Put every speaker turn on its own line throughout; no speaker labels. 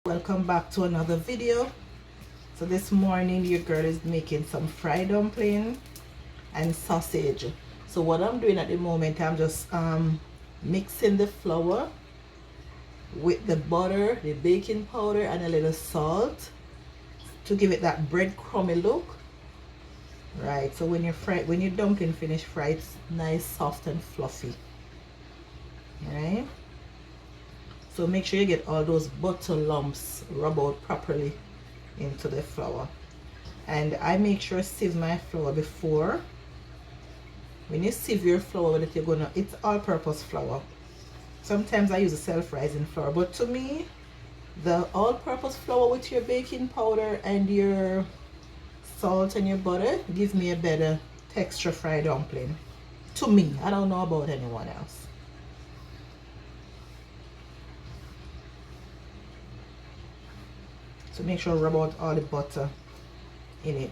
Welcome back to another video. So this morning your girl is making some fried dumpling and sausage. So what I'm doing at the moment, I'm just mixing the flour with the butter, the baking powder, and a little salt to give it that breadcrumby look. Right, so when your dumpling finish fried, it's nice, soft and fluffy. Right, so make sure you get all those butter lumps rub out properly into the flour. And I make sure I sieve my flour before. When you sieve your flour with it, it's all-purpose flour. Sometimes I use a self-rising flour, but to me, the all-purpose flour with your baking powder and your salt and your butter gives me a better texture fried dumpling. To me, I don't know about anyone else. So make sure you rub out all the butter in it.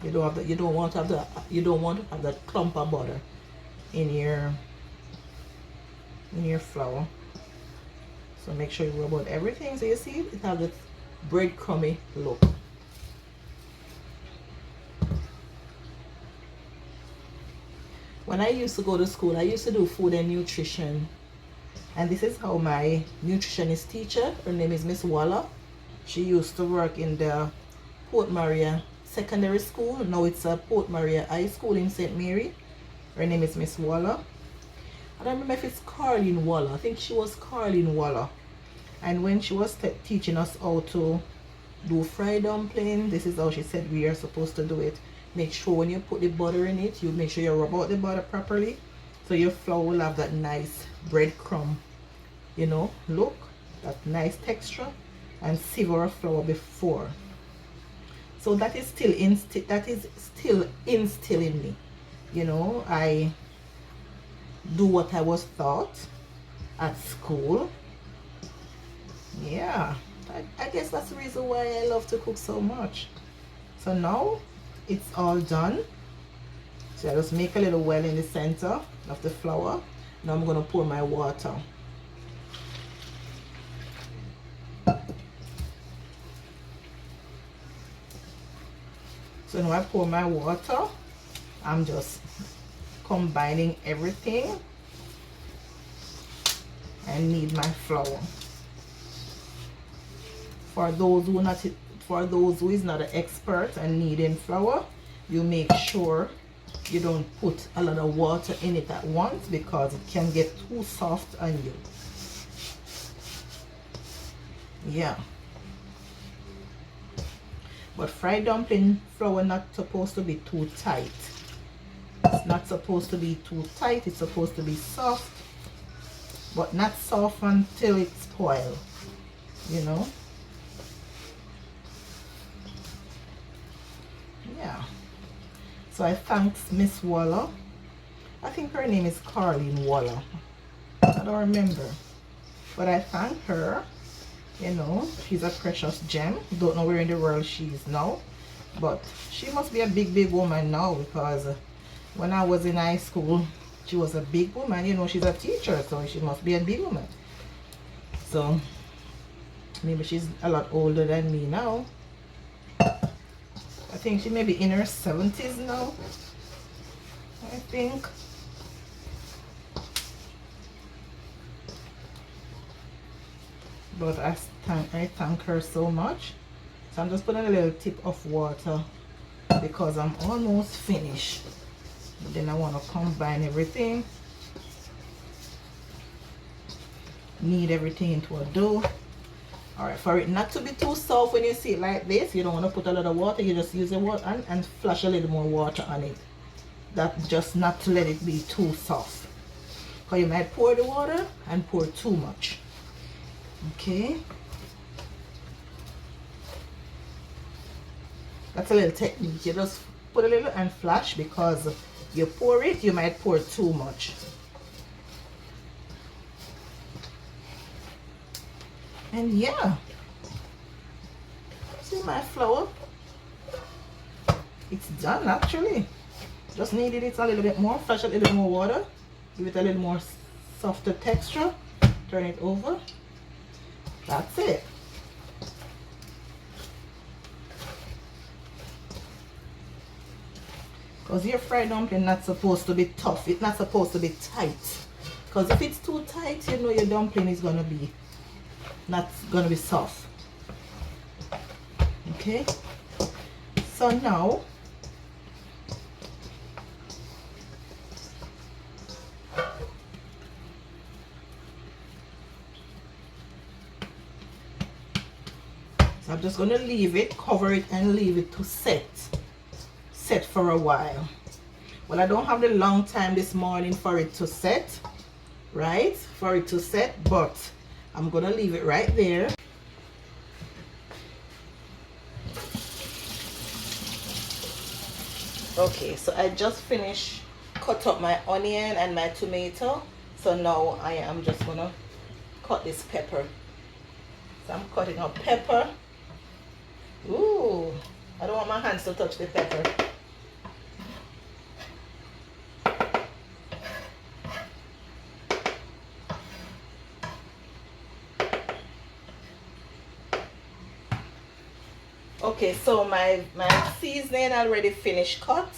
You don't want to have that clump of butter in your flour. So make sure you rub out everything. So you see it has this breadcrumby look. When I used to go to school, I used to do food and nutrition. And this is how my nutritionist teacher, her name is Miss Waller. She used to work in the Port Maria Secondary School. Now it's a Port Maria High School in St. Mary. Her name is Miss Waller. I don't remember if it's Carlene Waller. I think she was Carlene Waller. And when she was teaching us how to do fried dumpling, this is how she said we are supposed to do it. Make sure when you put the butter in it, you make sure you rub out the butter properly, so your flour will have that nice breadcrumb, look, that nice texture, and sieve our flour before. So that is still instilling me. I do what I was taught at school. Yeah, I guess that's the reason why I love to cook so much. So now it's all done. So I just make a little well in the center of the flour. Now I'm going to pour my water. So now I pour my water. I'm just combining everything and knead my flour. For those who is not an expert and kneading flour, you make sure you don't put a lot of water in it at once, because it can get too soft on you. Yeah, but fried dumpling flour not supposed to be too tight. It's not supposed to be too tight. It's supposed to be soft, but not soft until it spoils, Yeah. So I thank Miss Waller. I think her name is Carlene Waller. I don't remember. But I thank her. She's a precious gem. Don't know where in the world she is now. But she must be a big woman now, because when I was in high school, she was a big woman. She's a teacher, so she must be a big woman. So maybe she's a lot older than me now. I think she may be in her 70s now, I think. But I thank her so much. So I'm just putting a little tip of water because I'm almost finished. But then I want to combine everything. Knead everything into a dough. Alright, for it not to be too soft when you see it like this, you don't want to put a lot of water. You just use the water and flash a little more water on it. That just not to let it be too soft. Because you might pour the water and pour too much. Okay. That's a little technique. You just put a little and flash, because you pour it, you might pour too much. And yeah, see my flour, it's done actually. Just needed it a little bit more, flash a little more water, give it a little more softer texture, turn it over, That's it. Because your fried dumpling not supposed to be tough. It's not supposed to be tight. Because if it's too tight, you know your dumpling is gonna be not gonna be soft. Okay. So now I'm just gonna leave it, cover it, and leave it to set for a while. Well, I don't have the long time this morning for it to set, right? For it to set, but I'm gonna leave it right there. Okay, so I just finished cut up my onion and my tomato. So now I am just gonna cut this pepper. So I'm cutting up pepper. Ooh, I don't want my hands to touch the pepper. Okay, so my seasoning already finished cut.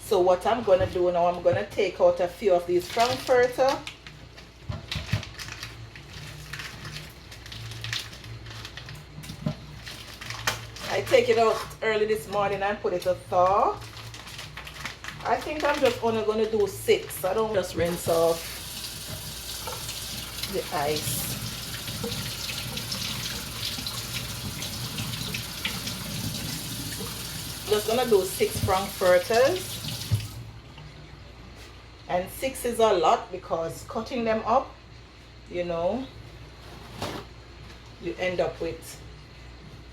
So what I'm gonna do now, I'm gonna take out a few of these frankfurter. I take it out early this morning and put it to thaw. I think I'm just only gonna do 6. I don't just rinse off the ice. Just gonna do 6 frankfurters, and 6 is a lot because cutting them up, you know, you end up with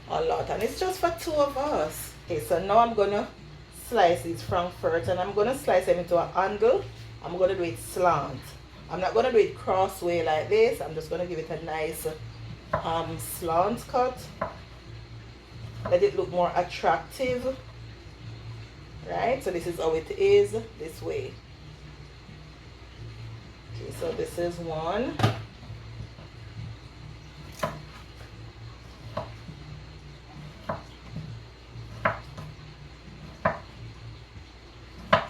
a lot, and it's just for 2 of us. Okay, so now I'm gonna slice these frankfurters, and I'm gonna slice them into an angle. I'm gonna do it slant. I'm not gonna do it crossway like this. I'm just gonna give it a nice slant cut. Let it look more attractive, right? So this is how it is, this way. Okay, so this is one.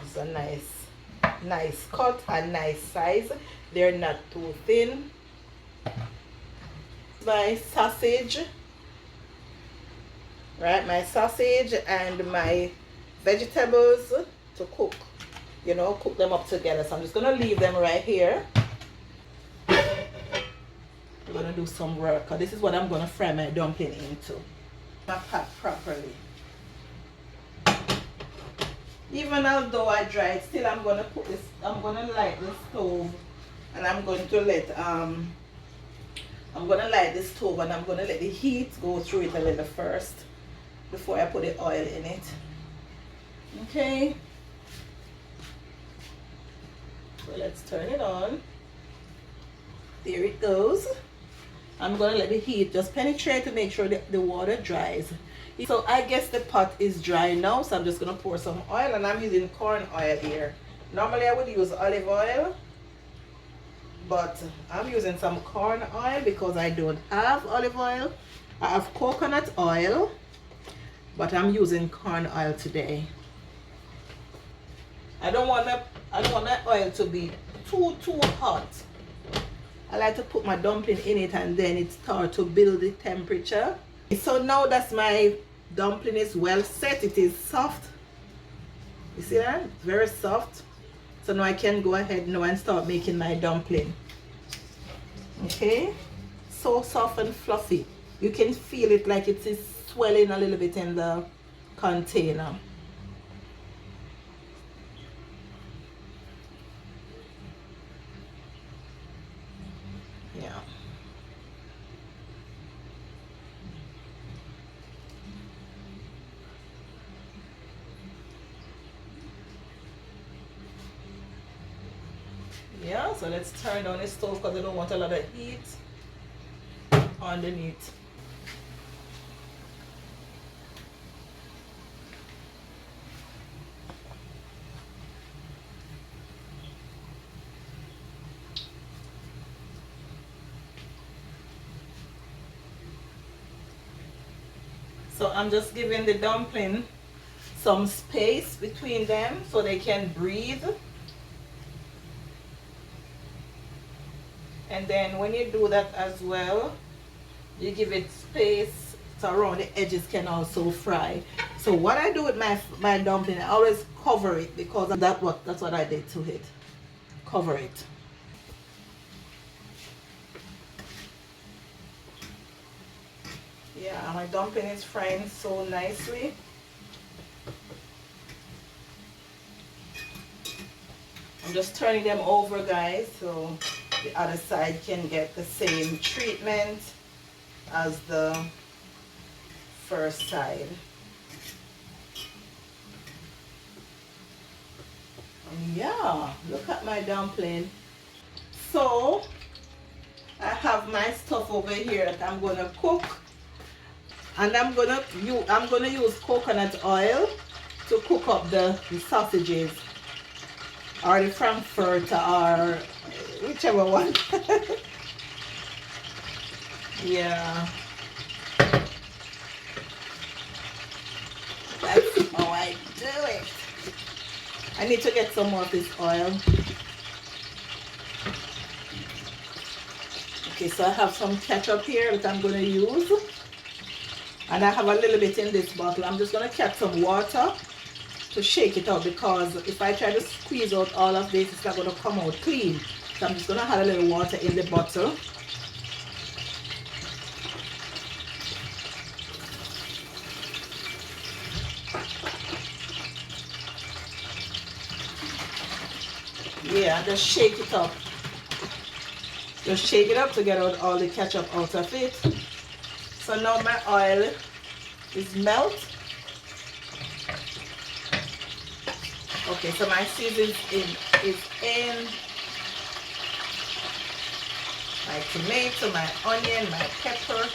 It's a nice cut and nice size. They're not too thin. My sausage, right? My sausage and my vegetables to cook, you know, cook them up together. So I'm just gonna leave them right here. I'm gonna do some work. This is what I'm gonna fry my dumpling into. My pot properly. Even although I dried, still I'm gonna put this. I'm gonna light the stove, and I'm going to let I'm gonna light the stove, and I'm gonna let the heat go through it a little first before I put the oil in it. Okay. So let's turn it on. There it goes. I'm gonna let the heat just penetrate to make sure that the water dries. So I guess the pot is dry now, so I'm just gonna pour some oil, and I'm using corn oil here. Normally I would use olive oil, but I'm using some corn oil because I don't have olive oil. I have coconut oil, but I'm using corn oil today. I don't want that oil to be too hot. I like to put my dumpling in it, and then it starts to build the temperature. So now that my dumpling is well set, it is soft. You see that? It's very soft. So now I can go ahead now and start making my dumpling. Okay? So soft and fluffy. You can feel it like it is swelling a little bit in the container. Yeah. Yeah, so let's turn down the stove because I don't want a lot of heat underneath. So I'm just giving the dumpling some space between them so they can breathe. And then when you do that as well, you give it space so around the edges can also fry. So what I do with my dumpling, I always cover it because that's what I did to it. Cover it. Yeah, my dumpling is frying so nicely. I'm just turning them over, guys, so the other side can get the same treatment as the first side. And yeah, look at my dumpling. So I have my stuff over here that I'm gonna cook, and I'm gonna use coconut oil to cook up the sausages or the frankfurter or whichever one. Yeah, that's how I do it. I need to get some more of this oil. Okay, so I have some ketchup here that I'm going to use, and I have a little bit in this bottle. I'm just going to catch some water to shake it out, because if I try to squeeze out all of this, it's not going to come out clean. So I'm just going to add a little water in the bottle. Yeah, just shake it up. Just shake it up to get out all the ketchup out of it. So now my oil is melt. Okay, so my seasoning is in. My tomato, my onion, my pepper.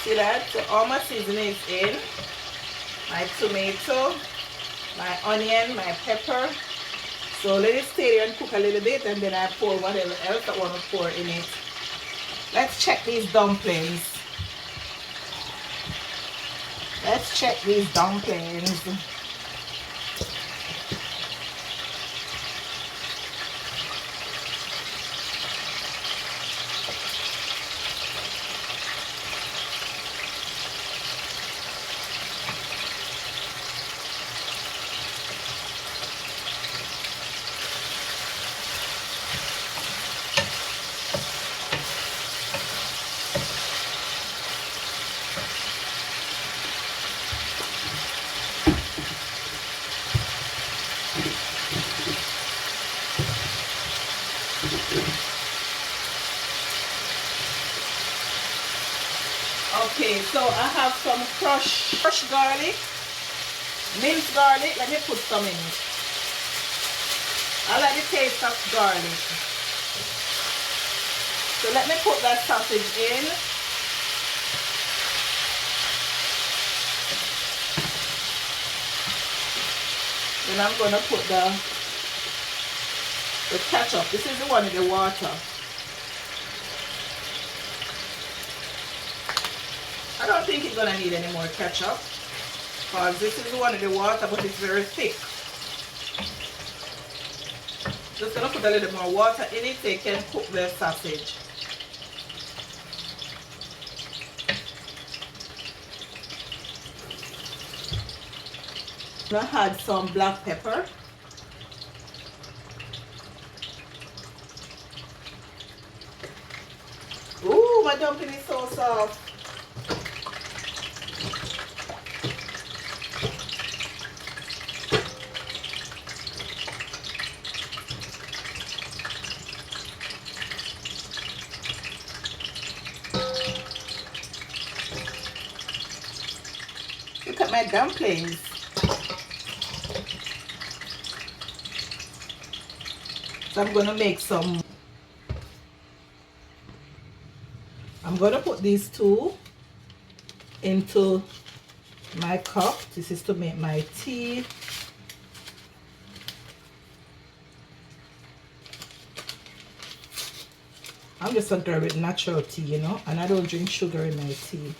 See that? So all my seasoning is in. My tomato, my onion, my pepper. So let it stay there and cook a little bit, and then I pour whatever else I want to pour in it. Let's check these dumplings. Let's check these dumplings. Okay, so I have some crushed garlic, minced garlic. Let me put some in it. I like the taste of garlic. So let me put that sausage in. Then I'm going to put the ketchup. This is the one in the water. I don't think it's going to need any more ketchup, because this is the one in the water, but it's very thick. Just going to put a little more water in it so you can cook the sausage. I'm going to add some black pepper. Ooh, my dumpling is so soft. Look at my dumplings. So I'm going to make some. I'm going to put these two into my cup. This is to make my tea. I'm just a girl with natural tea, you know, and I don't drink sugar in my tea.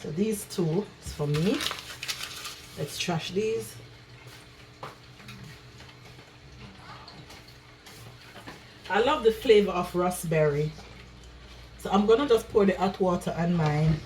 So these two is for me. Let's trash these. I love the flavor of raspberry. So I'm gonna just pour the hot water on mine.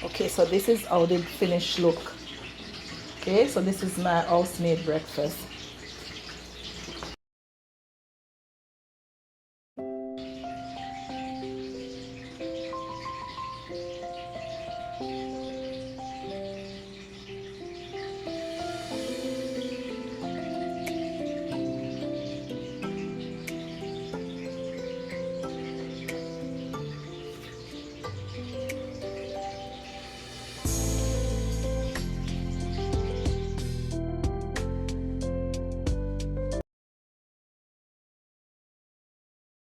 Okay, so this is how the finished look. Okay, so this is my house-made breakfast.